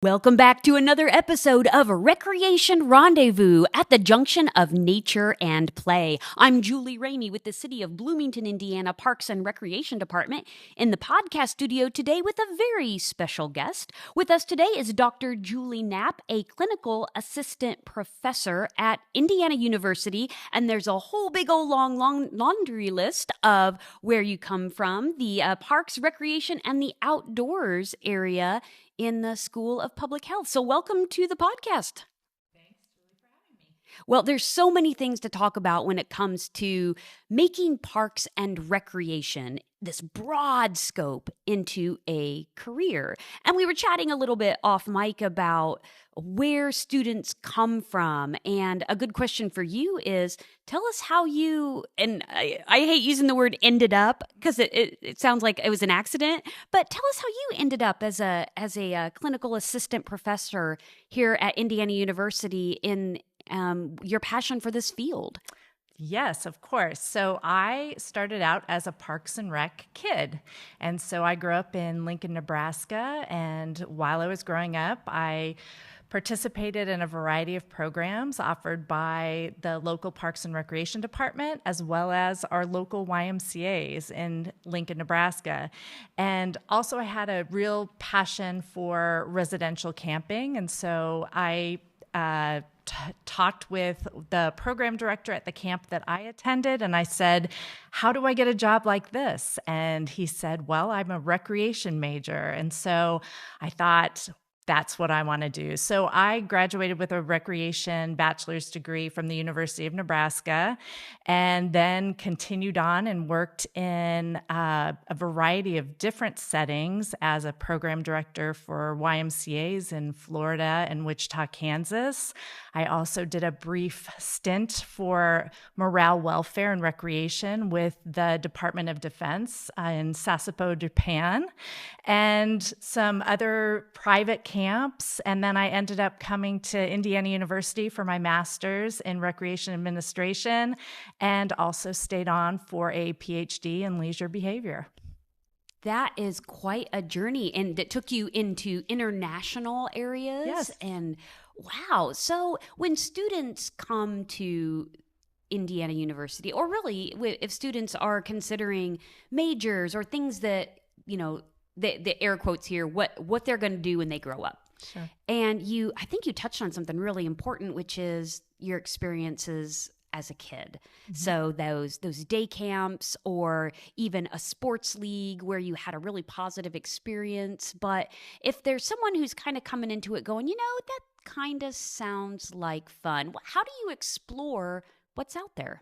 Welcome back to another episode of Recreation Rendezvous at the junction of nature and play. I'm Julie Ramey with the City of Bloomington, Indiana Parks and Recreation Department in the podcast studio today with a very special guest. With us today is Dr. Julie Knapp, a clinical assistant professor at Indiana University, and there's a whole big old long laundry list of where you come from, the parks, recreation, and the outdoors area in the School of Public Health. So welcome to the podcast. Thanks, Julie, for having me. Well, there's so many things to talk about when it comes to making parks and recreation, this broad scope, into a career. And we were chatting a little bit off mic about where students come from. And a good question for you is, tell us how you, and I hate using the word ended up because it sounds like it was an accident, but tell us how you ended up as a clinical assistant professor here at Indiana University in your passion for this field. Yes, of course. So I started out as a Parks and Rec kid. And so I grew up in Lincoln, Nebraska. And while I was growing up, I participated in a variety of programs offered by the local Parks and Recreation Department, as well as our local YMCAs in Lincoln, Nebraska. And also I had a real passion for residential camping. And so I talked with the program director at the camp that I attended, and I said, how do I get a job like this? And he said, well, I'm a recreation major. And so I thought, that's what I want to do. So I graduated with a recreation bachelor's degree from the University of Nebraska, and then continued on and worked in a variety of different settings as a program director for YMCAs in Florida and Wichita, Kansas. I also did a brief stint for morale, welfare, and recreation with the Department of Defense in Sasebo, Japan, and some other private camps. And then I ended up coming to Indiana University for my master's in recreation administration, and also stayed on for a PhD in leisure behavior. That is quite a journey, and that took you into international areas. Yes. And wow. So when students come to Indiana University, or really if students are considering majors or things that, the air quotes here, what they're going to do when they grow up. Sure. And I think you touched on something really important, which is your experiences as a kid. Mm-hmm. So those day camps, or even a sports league where you had a really positive experience. But if there's someone who's kind of coming into it going, that kind of sounds like fun, how do you explore what's out there?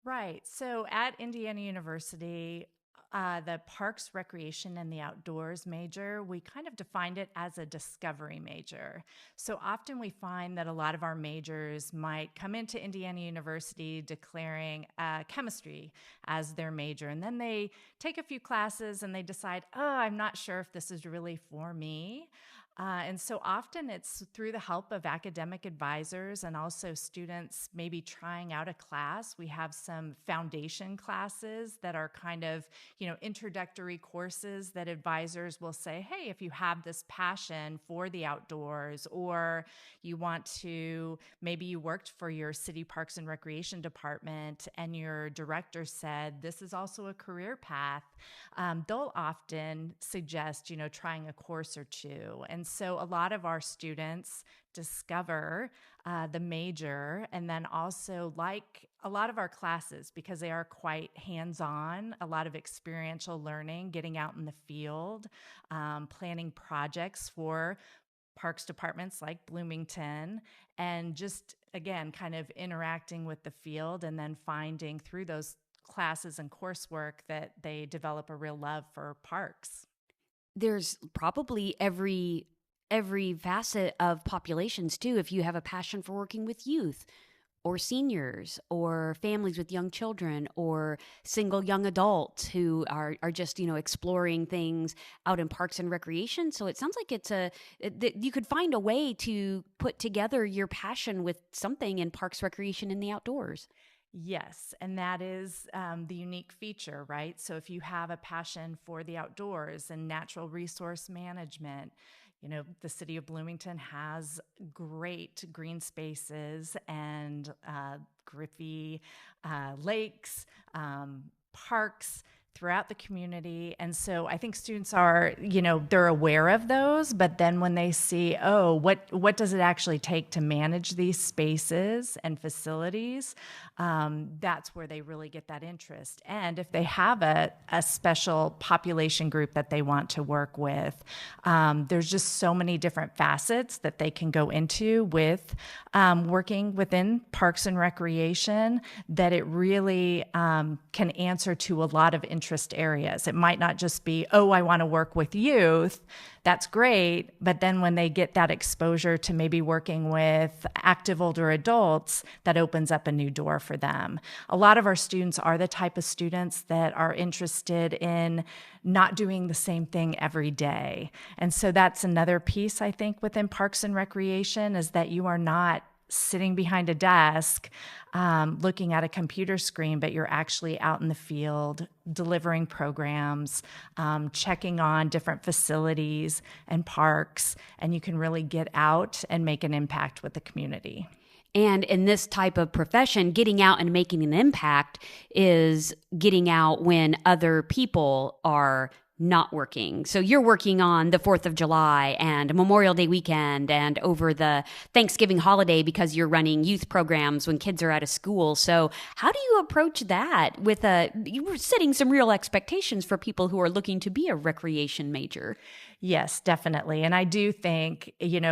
Right. So at Indiana University, the Parks, Recreation, and the Outdoors major, we kind of defined it as a discovery major. So often we find that a lot of our majors might come into Indiana University declaring chemistry as their major, and then they take a few classes and they decide, I'm not sure if this is really for me. And so often it's through the help of academic advisors and also students maybe trying out a class. We have some foundation classes that are kind of, introductory courses that advisors will say, hey, if you have this passion for the outdoors, or you want to, maybe you worked for your city parks and recreation department and your director said, this is also a career path, they'll often suggest, trying a course or two. And so a lot of our students discover the major, and then also like a lot of our classes, because they are quite hands-on, a lot of experiential learning, getting out in the field, planning projects for parks departments like Bloomington, and just, again, kind of interacting with the field, and then finding through those classes and coursework that they develop a real love for parks. There's probably every facet of populations too. If you have a passion for working with youth or seniors or families with young children or single young adults who are just, exploring things out in parks and recreation. So it sounds like you could find a way to put together your passion with something in parks, recreation, and the outdoors. Yes, and that is the unique feature, right? So if you have a passion for the outdoors and natural resource management, The city of Bloomington has great green spaces and griffy lakes, parks throughout the community. And so I think students are, they're aware of those, but then when they see, oh, what does it actually take to manage these spaces and facilities, that's where they really get that interest. And if they have a special population group that they want to work with, there's just so many different facets that they can go into with working within Parks and Recreation that it really can answer to a lot of interest areas. It might not just be, oh, I want to work with youth. That's great. But then when they get that exposure to maybe working with active older adults, that opens up a new door for them. A lot of our students are the type of students that are interested in not doing the same thing every day. And so that's another piece, I think, within Parks and Recreation is that you are not sitting behind a desk looking at a computer screen, but you're actually out in the field delivering programs, checking on different facilities and parks, and you can really get out and make an impact with the community. And in this type of profession, getting out and making an impact is getting out when other people are not working. So you're working on the 4th of July and Memorial Day weekend and over the Thanksgiving holiday because you're running youth programs when kids are out of school. So how do you approach that with you were setting some real expectations for people who are looking to be a recreation major? Yes, definitely. And I do think,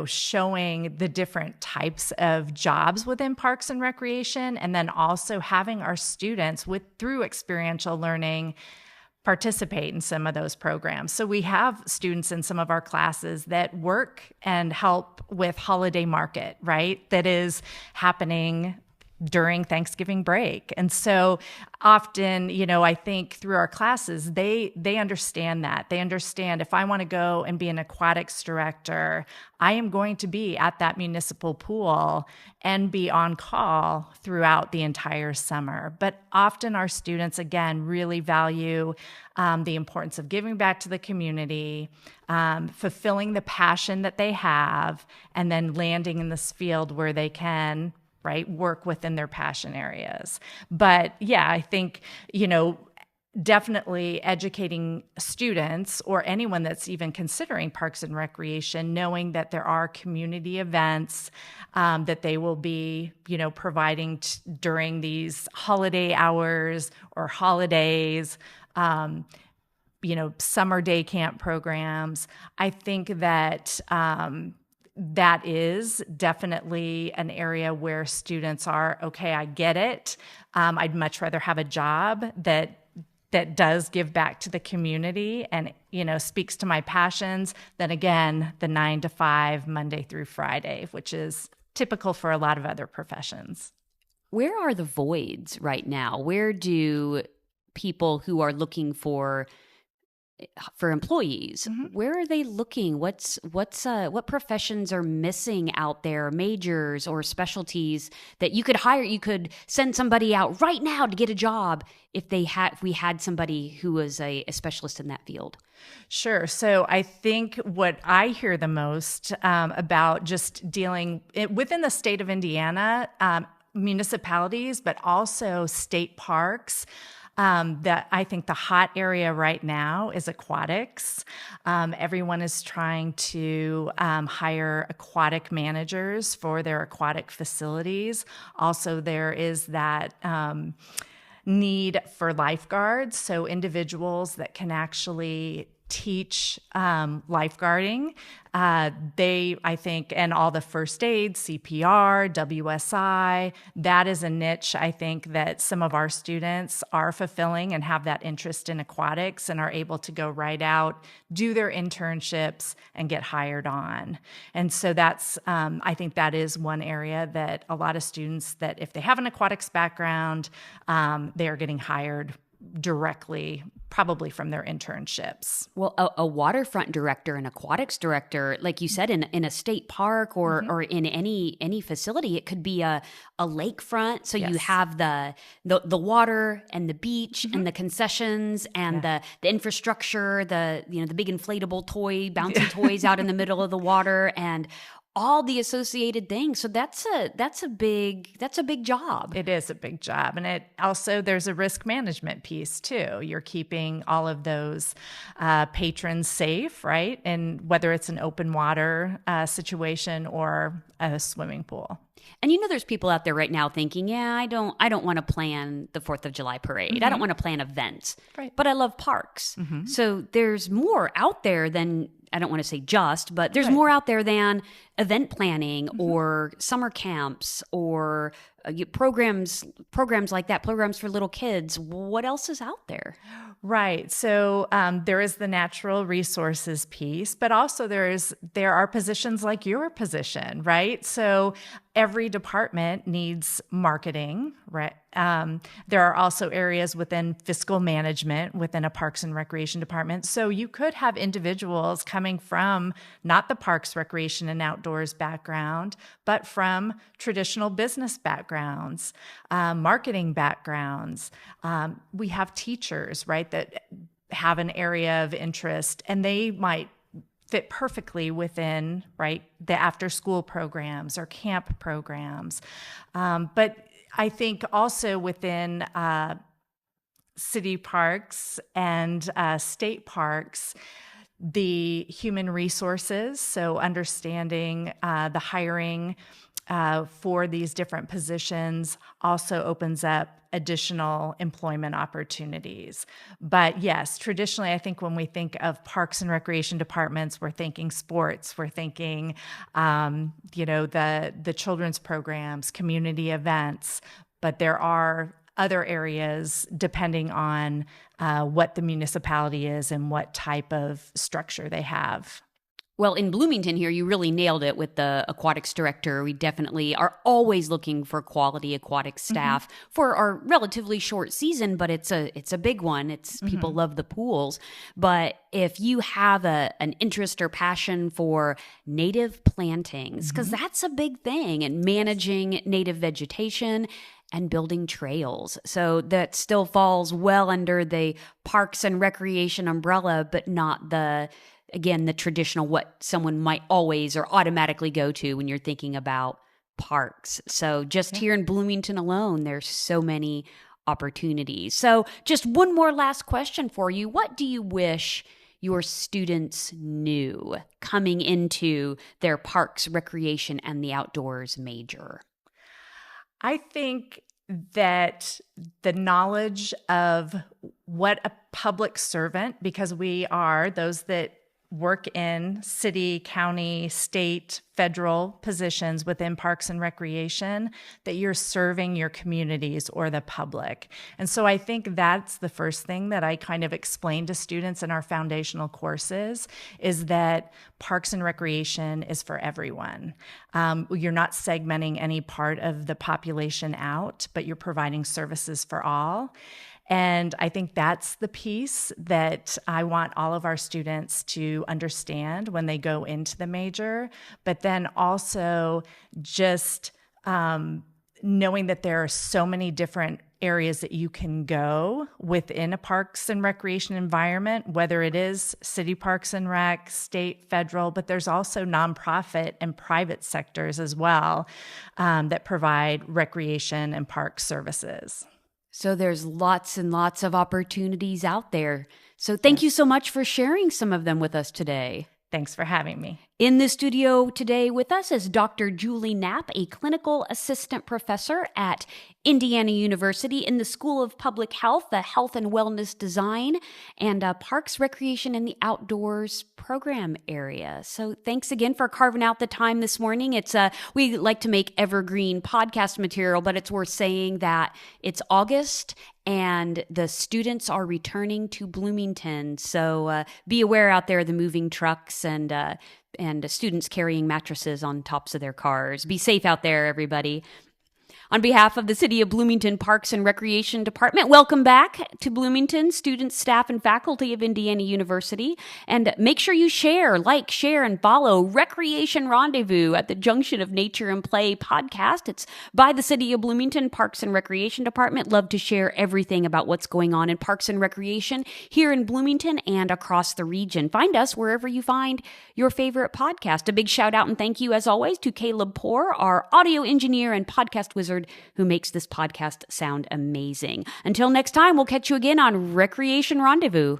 showing the different types of jobs within Parks and Recreation, and then also having our students through experiential learning participate in some of those programs. So we have students in some of our classes that work and help with holiday market, right? That is happening during Thanksgiving break. And so often, I think through our classes, they understand that. They understand if I want to go and be an aquatics director, I am going to be at that municipal pool and be on call throughout the entire summer. But often our students, again, really value the importance of giving back to the community, fulfilling the passion that they have, and then landing in this field where they can work within their passion areas. But yeah, I think, definitely educating students or anyone that's even considering Parks and Recreation, knowing that there are community events that they will be, providing during these holiday hours or holidays, summer day camp programs. I think that that is definitely an area where students are, okay, I get it. I'd much rather have a job that does give back to the community and, speaks to my passions than, again, the 9 to 5, Monday through Friday, which is typical for a lot of other professions. Where are the voids right now? Where do people who are looking for employees, where are they looking? What professions are missing out there, majors or specialties that you could hire? You could send somebody out right now to get a job if we had somebody who was a specialist in that field. Sure. So I think what I hear the most about just dealing within the state of Indiana, municipalities, but also state parks, that I think the hot area right now is aquatics. Everyone is trying to hire aquatic managers for their aquatic facilities. Also, there is that need for lifeguards, so individuals that can actually teach lifeguarding. I think, and all the first aid, CPR, WSI, that is a niche I think that some of our students are fulfilling and have that interest in aquatics and are able to go right out, do their internships, and get hired on. And so that's, I think that is one area that a lot of students that if they have an aquatics background, they are getting hired directly, probably from their internships. Well, a waterfront director, an aquatics director, like you said, in a state park or in any facility, it could be a lakefront. So you Yes. have the water and the beach and the concessions and the infrastructure, the big inflatable bouncy toys out in the middle of the water and all the associated things. So that's a big job. It is a big job. And it also, there's a risk management piece too. You're keeping all of those patrons safe, right? And whether it's an open water situation or a swimming pool. And there's people out there right now thinking, yeah, I don't want to plan the 4th of July parade. I don't want to plan events, Right. but I love parks. So there's more out there than, I don't want to say just, but there's more out there than event planning or summer camps or programs like that, programs for little kids. What else is out there? Right. So there is the natural resources piece, but also there are positions like your position, right? So every department needs marketing, right? There are also areas within fiscal management within a Parks and Recreation department. So you could have individuals coming from not the Parks, Recreation, and Outdoors background, but from traditional business backgrounds, marketing backgrounds. We have teachers, right, that have an area of interest, and they might fit perfectly within, right, the after-school programs or camp programs. But I think also within city parks and state parks, the human resources, so understanding the hiring for these different positions also opens up additional employment opportunities. But yes, traditionally, I think when we think of Parks and Recreation departments, we're thinking sports, we're thinking, the children's programs, community events, but there are other areas depending on what the municipality is and what type of structure they have. Well, in Bloomington here, you really nailed it with the aquatics director. We definitely are always looking for quality aquatic staff for our relatively short season, but it's a big one. It's people love the pools. But if you have an interest or passion for native plantings, because that's a big thing, and managing native vegetation and building trails. So that still falls well under the Parks and Recreation umbrella, but not the traditional what someone might always or automatically go to when you're thinking about parks. So just here in Bloomington alone, there's so many opportunities. So just one more last question for you. What do you wish your students knew coming into their parks, recreation, and the outdoors major? I think that the knowledge of what a public servant, because we are those that work in city, county, state, federal positions within Parks and Recreation, that you're serving your communities or the public. And so I think that's the first thing that I kind of explain to students in our foundational courses, is that Parks and Recreation is for everyone. You're not segmenting any part of the population out, but you're providing services for all. And I think that's the piece that I want all of our students to understand when they go into the major, but then also just knowing that there are so many different areas that you can go within a Parks and Recreation environment, whether it is city Parks and Rec, state, federal, but there's also nonprofit and private sectors as well that provide recreation and park services. So there's lots and lots of opportunities out there. So thank you so much for sharing some of them with us today. Thanks for having me. In the studio today with us is Dr. Julie Knapp, a clinical assistant professor at Indiana University in the School of Public Health, the Health and Wellness Design, and Parks, Recreation, and the Outdoors program area. So thanks again for carving out the time this morning. It's we like to make evergreen podcast material, but it's worth saying that it's August and the students are returning to Bloomington. So be aware out there of the moving trucks and students carrying mattresses on tops of their cars. Be safe out there, everybody. On behalf of the City of Bloomington Parks and Recreation Department, welcome back to Bloomington, students, staff, and faculty of Indiana University. And make sure you share, and follow Recreation Rendezvous at the Junction of Nature and Play podcast. It's by the City of Bloomington Parks and Recreation Department. Love to share everything about what's going on in parks and recreation here in Bloomington and across the region. Find us wherever you find your favorite podcast. A big shout out and thank you, as always, to Caleb Poor, our audio engineer and podcast wizard, who makes this podcast sound amazing. Until next time, we'll catch you again on Recreation Rendezvous.